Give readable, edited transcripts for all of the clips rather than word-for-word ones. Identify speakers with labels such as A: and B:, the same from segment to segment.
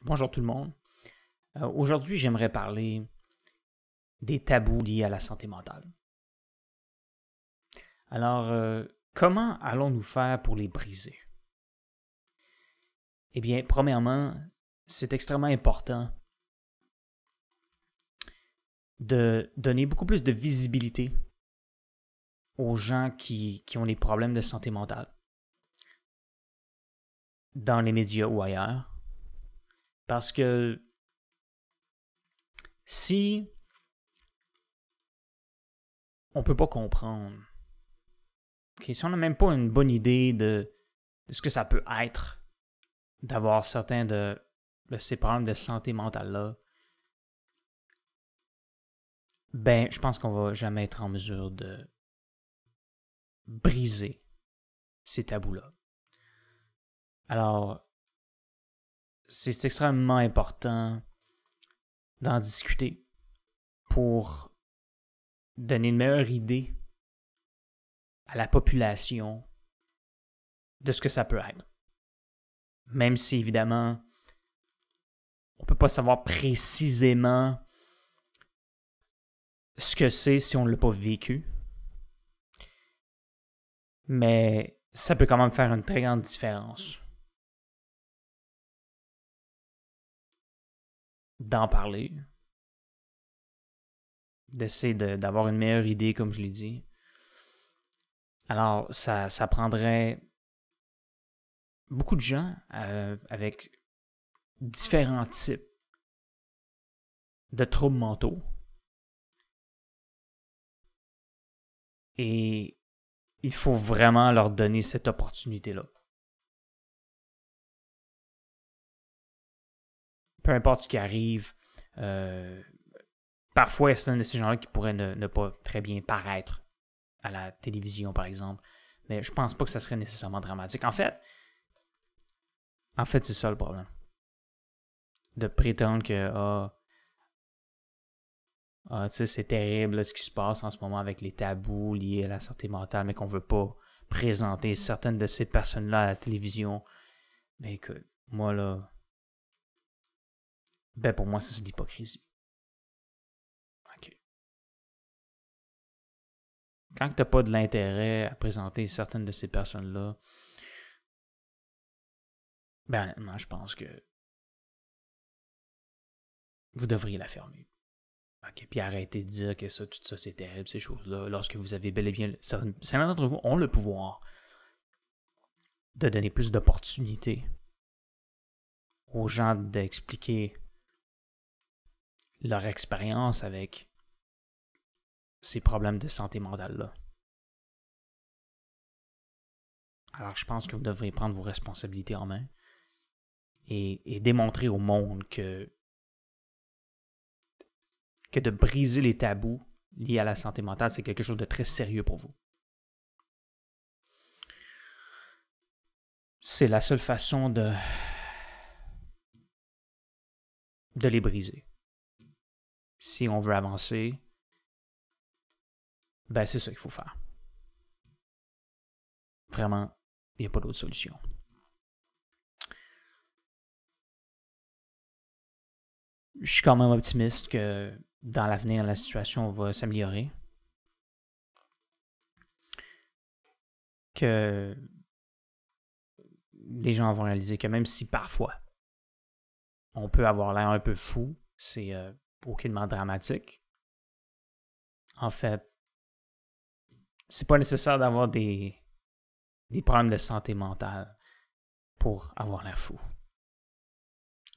A: Bonjour tout le monde. Aujourd'hui, j'aimerais parler des tabous liés à la santé mentale. Alors, comment allons-nous faire pour les briser? Eh bien, premièrement, c'est extrêmement important de donner beaucoup plus de visibilité aux gens qui ont des problèmes de santé mentale dans les médias ou ailleurs. Parce que si on ne peut pas comprendre, si on n'a même pas une bonne idée de ce que ça peut être d'avoir certains de ces problèmes de santé mentale-là, ben, je pense qu'on va jamais être en mesure de briser ces tabous-là. Alors, c'est extrêmement important d'en discuter pour donner une meilleure idée à la population de ce que ça peut être. Même si, évidemment, on ne peut pas savoir précisément ce que c'est si on ne l'a pas vécu. Mais ça peut quand même faire une très grande différence d'en parler, d'essayer d'avoir une meilleure idée, comme je l'ai dit. Alors, ça prendrait beaucoup de gens avec différents types de troubles mentaux. Et il faut vraiment leur donner cette opportunité-là. Peu importe ce qui arrive, parfois, il y a certains de ces gens-là qui pourraient ne pas très bien paraître à la télévision, par exemple. Mais je pense pas que ça serait nécessairement dramatique. En fait, c'est ça le problème. De prétendre que tu sais, c'est terrible là, ce qui se passe en ce moment avec les tabous liés à la santé mentale, mais qu'on veut pas présenter certaines de ces personnes-là à la télévision. Mais écoute, moi là, ben pour moi, ça c'est de l'hypocrisie. OK. Quand t'as pas de l'intérêt à présenter certaines de ces personnes-là, ben honnêtement, je pense que vous devriez la fermer. OK, puis arrêtez de dire que ça, tout ça, c'est terrible, ces choses-là, lorsque vous avez bel et bien... Certains d'entre vous ont le pouvoir de donner plus d'opportunités aux gens d'expliquer leur expérience avec ces problèmes de santé mentale-là. Alors, je pense que vous devriez prendre vos responsabilités en main et démontrer au monde que de briser les tabous liés à la santé mentale, c'est quelque chose de très sérieux pour vous. C'est la seule façon de les briser. Si on veut avancer, ben c'est ça qu'il faut faire. Vraiment, il n'y a pas d'autre solution. Je suis quand même optimiste que dans l'avenir, la situation va s'améliorer. Que les gens vont réaliser que même si parfois on peut avoir l'air un peu fou, c'est aucunement dramatique. En fait, c'est pas nécessaire d'avoir des problèmes de santé mentale pour avoir l'air fou.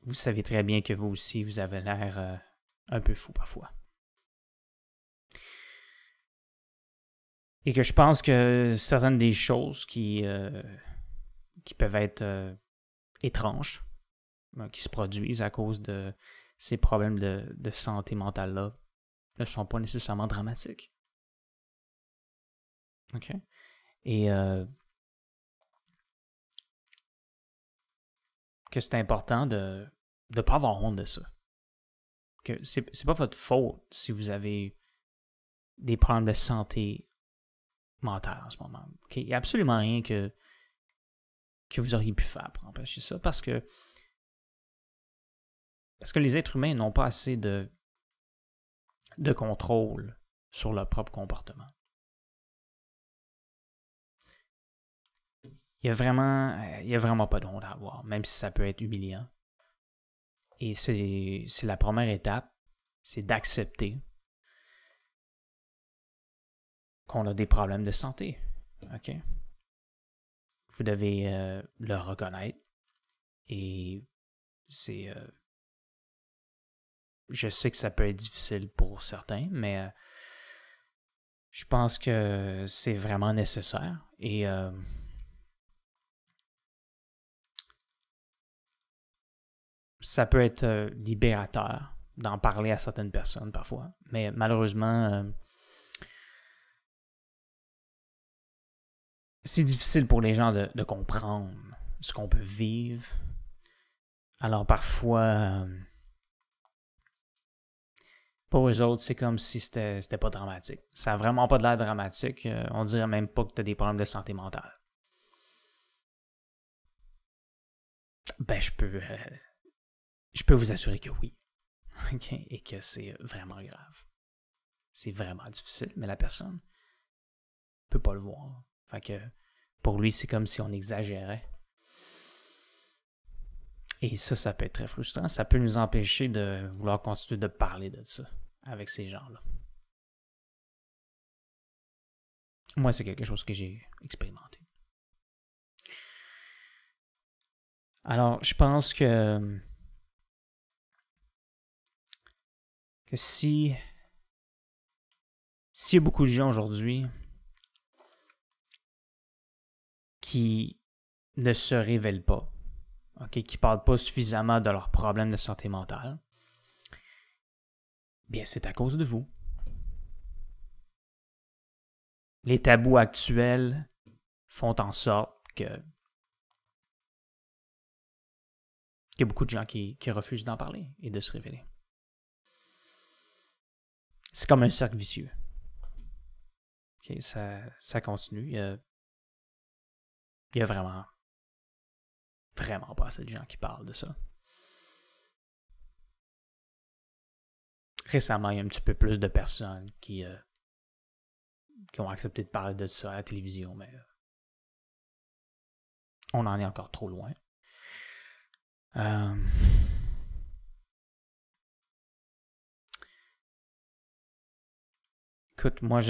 A: Vous savez très bien que vous aussi, vous avez l'air un peu fou parfois. Et que je pense que certaines des choses qui peuvent être étranges, qui se produisent à cause de ces problèmes de santé mentale-là, ne sont pas nécessairement dramatiques. OK? Et que c'est important de ne pas avoir honte de ça. Que c'est pas votre faute si vous avez des problèmes de santé mentale en ce moment. Okay? Il n'y a absolument rien que vous auriez pu faire pour empêcher ça, parce que Parce que les êtres humains n'ont pas assez de contrôle sur leur propre comportement. Il y a vraiment pas de honte à avoir, même si ça peut être humiliant. Et c'est la première étape, c'est d'accepter qu'on a des problèmes de santé. OK? Vous devez le reconnaître. Et c'est... je sais que ça peut être difficile pour certains, mais je pense que c'est vraiment nécessaire. Et ça peut être libérateur d'en parler à certaines personnes parfois. Mais malheureusement, c'est difficile pour les gens de comprendre ce qu'on peut vivre. Alors parfois, pour eux autres, c'est comme si c'était pas dramatique. Ça n'a vraiment pas de l'air dramatique. On dirait même pas que tu as des problèmes de santé mentale. Ben, je peux vous assurer que oui. Okay? Et que c'est vraiment grave. C'est vraiment difficile, mais la personne peut pas le voir. Fait que pour lui, c'est comme si on exagérait. Et ça peut être très frustrant. Ça peut nous empêcher de vouloir continuer de parler de ça avec ces gens-là. Moi, c'est quelque chose que j'ai expérimenté. Alors, je pense que s'il y a beaucoup de gens aujourd'hui qui ne se révèlent pas, okay, qui ne parlent pas suffisamment de leurs problèmes de santé mentale, bien, c'est à cause de vous. Les tabous actuels font en sorte qu'il y a beaucoup de gens qui refusent d'en parler et de se révéler. C'est comme un cercle vicieux. Okay, ça continue. Il y a vraiment pas assez de gens qui parlent de ça. Récemment, il y a un petit peu plus de personnes qui ont accepté de parler de ça à la télévision, mais on en est encore trop loin. Écoute, moi,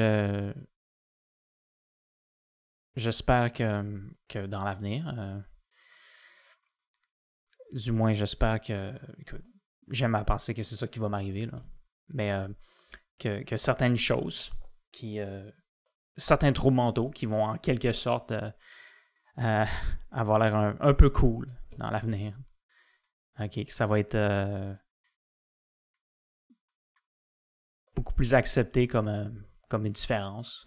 A: j'espère que dans l'avenir, du moins, j'espère que j'aime à penser que c'est ça qui va m'arriver, là. Mais que certaines choses, certains troubles mentaux qui vont en quelque sorte avoir l'air un peu cool dans l'avenir. OK, que ça va être beaucoup plus accepté comme une différence.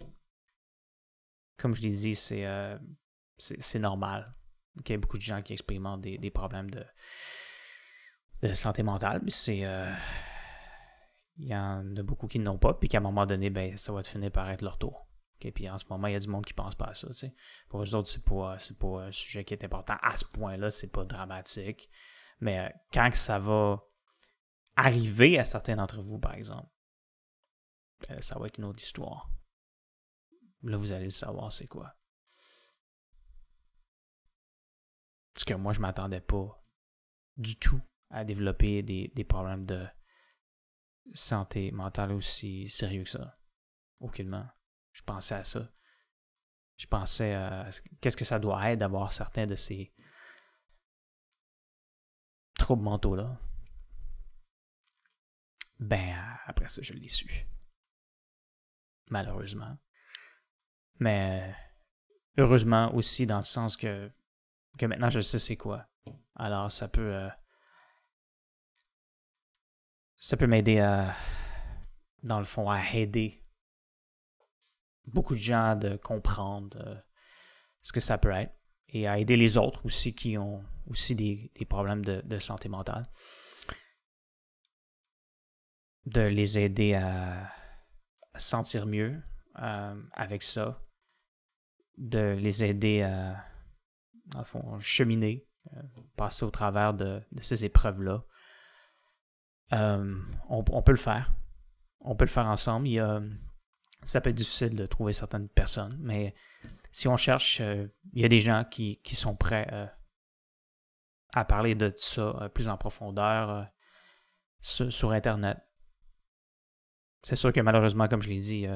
A: Comme je l'ai dit, c'est normal. Okay, il y a beaucoup de gens qui expérimentent des problèmes de santé mentale, mais il y en a beaucoup qui n'ont pas, puis qu'à un moment donné, ben, ça va finir par être leur tour. Okay, puis en ce moment, il y a du monde qui ne pense pas à ça. T'sais. Pour eux autres, c'est pas un sujet qui est important. À ce point-là, c'est pas dramatique. Mais quand ça va arriver à certains d'entre vous, par exemple, ça va être une autre histoire. Là, vous allez le savoir, c'est quoi. Parce que moi, je ne m'attendais pas du tout à développer des problèmes de santé mentale aussi sérieux que ça. Aucunement. Je pensais à ça. Je pensais à qu'est-ce que ça doit être d'avoir certains de ces troubles mentaux-là. Ben, après ça, je l'ai su. Malheureusement. Mais heureusement aussi dans le sens que maintenant je sais c'est quoi. Alors ça peut m'aider dans le fond, à aider beaucoup de gens de comprendre ce que ça peut être et à aider les autres aussi qui ont aussi des problèmes de santé mentale. De les aider à se sentir mieux avec ça. De les aider à, dans le fond, cheminer, passer au travers de ces épreuves-là on peut le faire. On peut le faire ensemble. Ça peut être difficile de trouver certaines personnes, mais si on cherche, il y a des gens qui sont prêts à parler de ça plus en profondeur sur Internet. C'est sûr que malheureusement, comme je l'ai dit,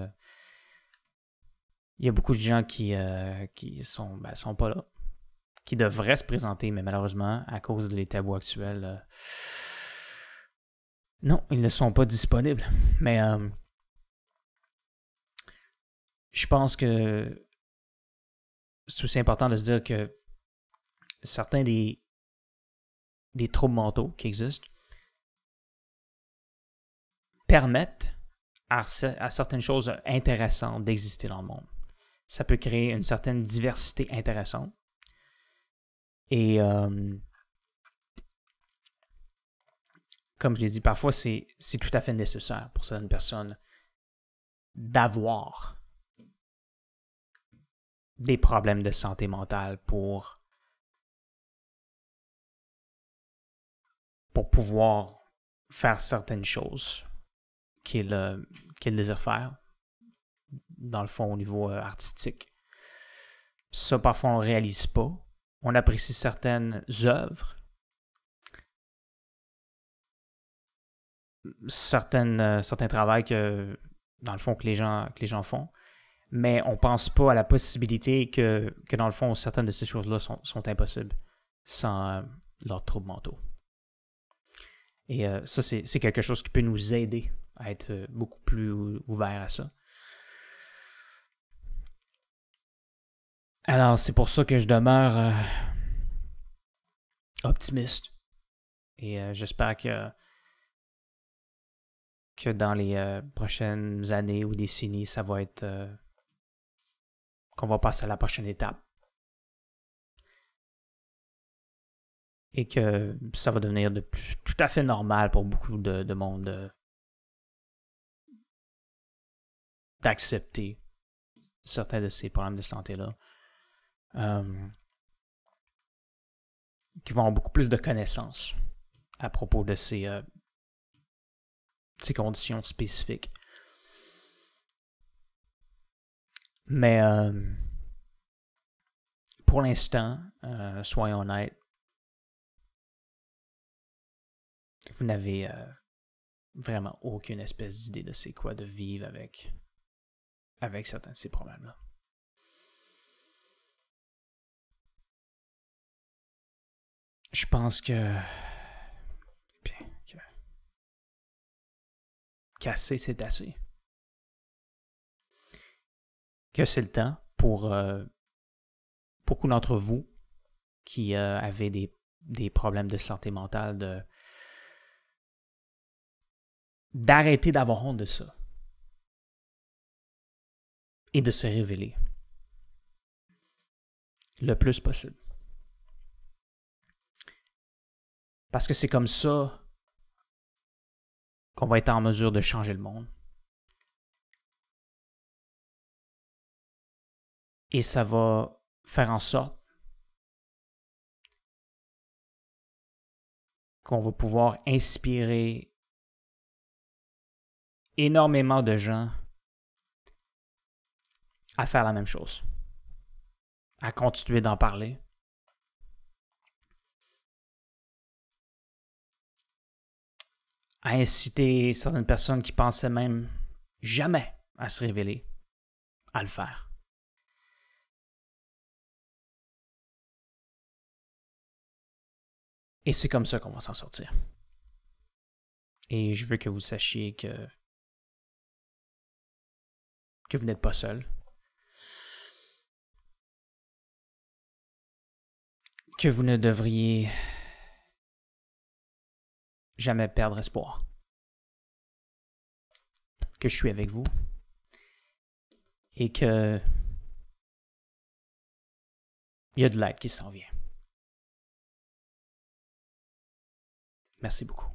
A: il y a beaucoup de gens qui sont pas là, qui devraient se présenter, mais malheureusement, à cause des tabous actuels, non, ils ne sont pas disponibles. Mais je pense que c'est aussi important de se dire que certains des troubles mentaux qui existent permettent à certaines choses intéressantes d'exister dans le monde. Ça peut créer une certaine diversité intéressante. Et comme je l'ai dit, parfois c'est tout à fait nécessaire pour certaines personnes d'avoir des problèmes de santé mentale pour pouvoir faire certaines choses qu'ils désirent faire, dans le fond, au niveau artistique. Ça, parfois, on ne réalise pas. On apprécie certaines œuvres, certains travails que, dans le fond, que les gens font, mais on ne pense pas à la possibilité que dans le fond, certaines de ces choses-là sont impossibles sans leurs troubles mentaux. Et ça, c'est quelque chose qui peut nous aider à être beaucoup plus ouvert à ça. Alors, c'est pour ça que je demeure optimiste. Et j'espère que dans les prochaines années ou décennies, ça va être qu'on va passer à la prochaine étape. Et que ça va devenir tout à fait normal pour beaucoup de monde d'accepter certains de ces problèmes de santé-là. Qui vont avoir beaucoup plus de connaissances à propos de ces conditions spécifiques. Mais pour l'instant, soyons honnêtes, vous n'avez vraiment aucune espèce d'idée de c'est quoi de vivre avec certains de ces problèmes-là. Je pense qu'assez, c'est assez. Que c'est le temps pour beaucoup d'entre vous qui avez des problèmes de santé mentale d'arrêter d'avoir honte de ça et de se révéler le plus possible. Parce que c'est comme ça qu'on va être en mesure de changer le monde. Et ça va faire en sorte qu'on va pouvoir inspirer énormément de gens à faire la même chose, à continuer d'en parler, à inciter certaines personnes qui pensaient même jamais à se révéler, à le faire. Et c'est comme ça qu'on va s'en sortir. Et je veux que vous sachiez que vous n'êtes pas seul. Que vous ne devriez jamais perdre espoir. Que je suis avec vous. Et que il y a de l'aide qui s'en vient. Merci beaucoup.